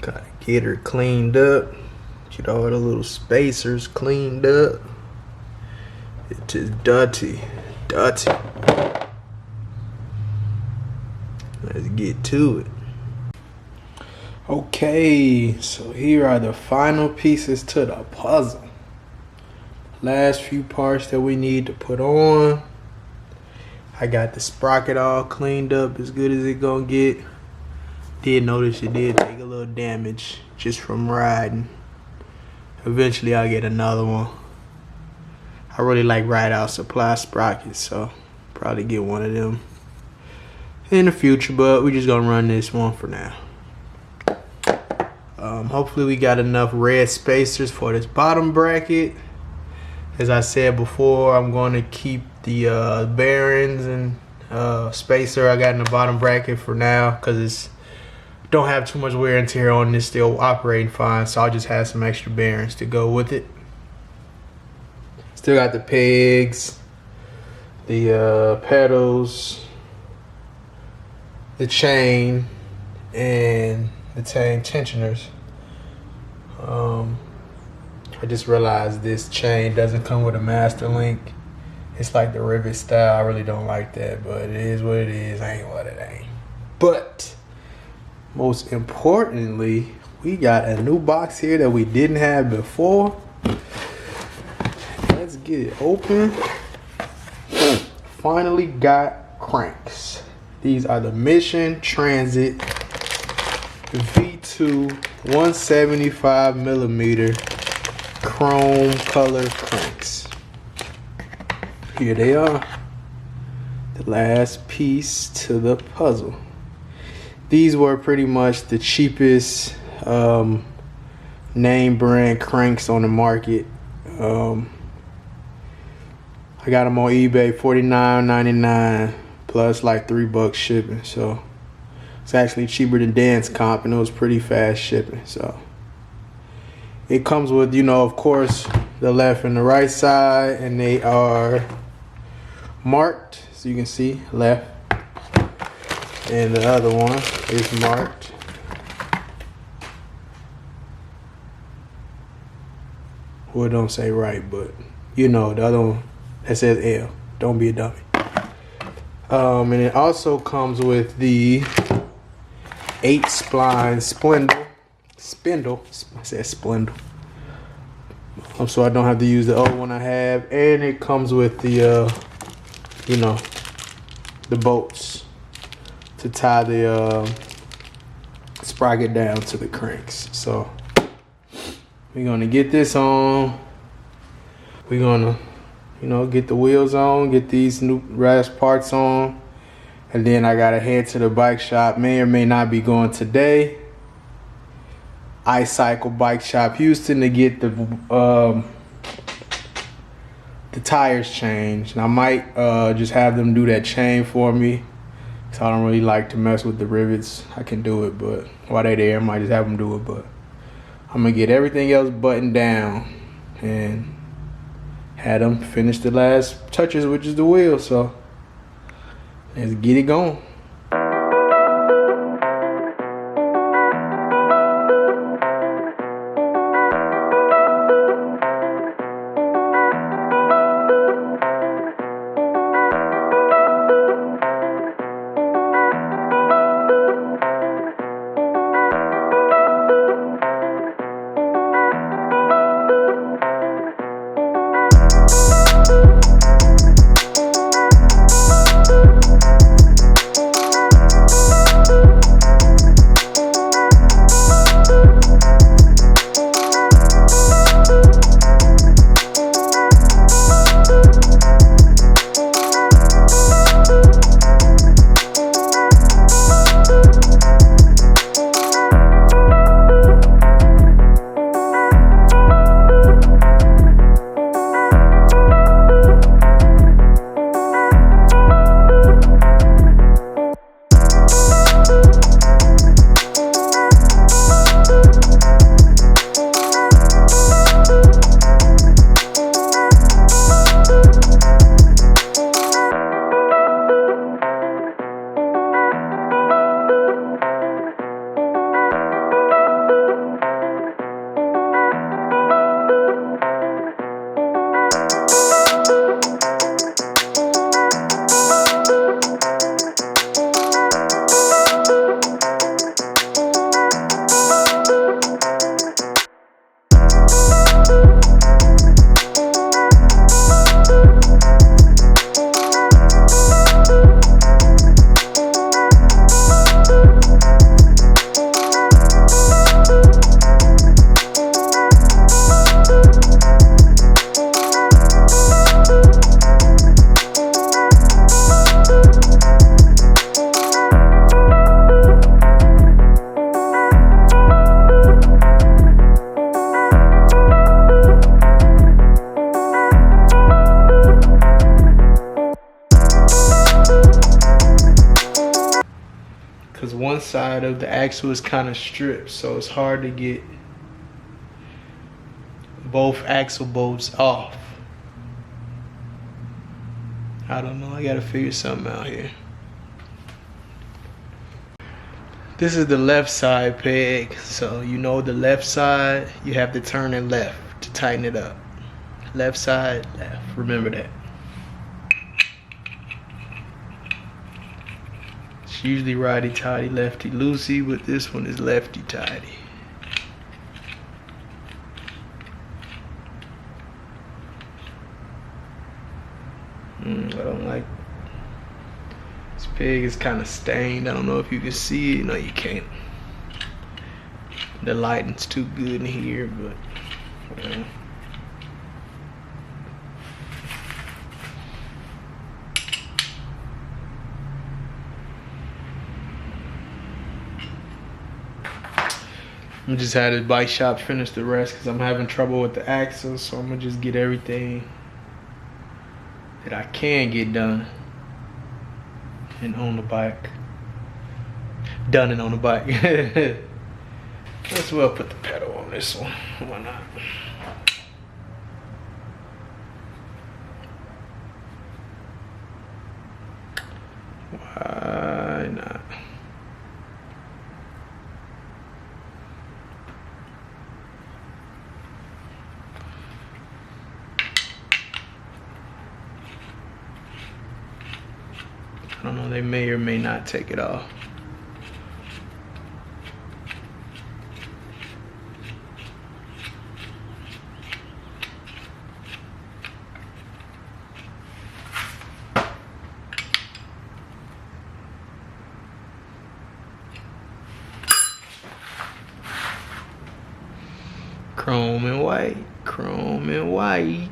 Gotta get her cleaned up. Get all the little spacers cleaned up. It is dirty. Dirty. Let's get to it. Okay, so here are the final pieces to the puzzle. Last few parts that we need to put on. I got the sprocket all cleaned up as good as it gonna get. Did notice it did take a little damage just from riding. Eventually I'll get another one. I really like Ride Out Supply sprockets, so probably get one of them in the future, but we're just gonna run this one for now. Hopefully we got enough red spacers for this bottom bracket. As I said before, I'm going to keep the bearings and spacer I got in the bottom bracket for now, because it's don't have too much wear and tear on this, still operating fine, so I'll just have some extra bearings to go with it. Still got the pegs, the pedals, the chain, and the chain tensioners. I just realized this chain doesn't come with a master link. It's like the rivet style. I really don't like that, but it is what it is. Ain't what it ain't. But most importantly, we got a new box here that we didn't have before. Let's get it open. Finally got cranks. These are the Mission Transit V2 175 millimeter chrome color cranks. Here they are. The last piece to the puzzle. These were pretty much the cheapest name brand cranks on the market. I got them on eBay, $49.99 plus like $3 shipping. So it's actually cheaper than Dance Comp, and it was pretty fast shipping. So it comes with, you know, of course, the left and the right side, and they are marked, so you can see left, and the other one is marked. Well, it don't say right, but you know, the other one that says L. Don't be a dummy. And it also comes with the 8-spline spindle. I said spindle. So I don't have to use the old one I have, and it comes with the you know, the bolts to tie the sprocket down to the cranks. So we're gonna get this on. We're gonna, you know, get the wheels on, get these new brass parts on, and then I gotta head to the bike shop. May or may not be going today. iCycle Bike Shop Houston, to get the tires changed. And I might just have them do that chain for me, so I don't really like to mess with the rivets. I can do it, but while they're there, I might just have them do it. But I'm gonna get everything else buttoned down and had them finish the last touches, which is the wheel. So let's get it going. of the axle is kind of stripped, so it's hard to get both axle bolts off. I don't know, I gotta figure something out here. This is the left side peg, so you know the left side, you have to turn it left to tighten it up. Left side, left, remember that. It's usually righty-tighty, lefty-loosey, but this one is lefty-tighty. I don't like, this peg is kind of stained. I don't know if you can see it. No, you can't. The lighting's too good in here, but I'm just had the bike shop finish the rest because I'm having trouble with the axles, so I'm gonna just get everything that I can get done and on the bike. Done and on the bike. Let's well put the pedal on this one. Why not? Why not? I don't know, they may or may not take it off. Chrome and white, chrome and white.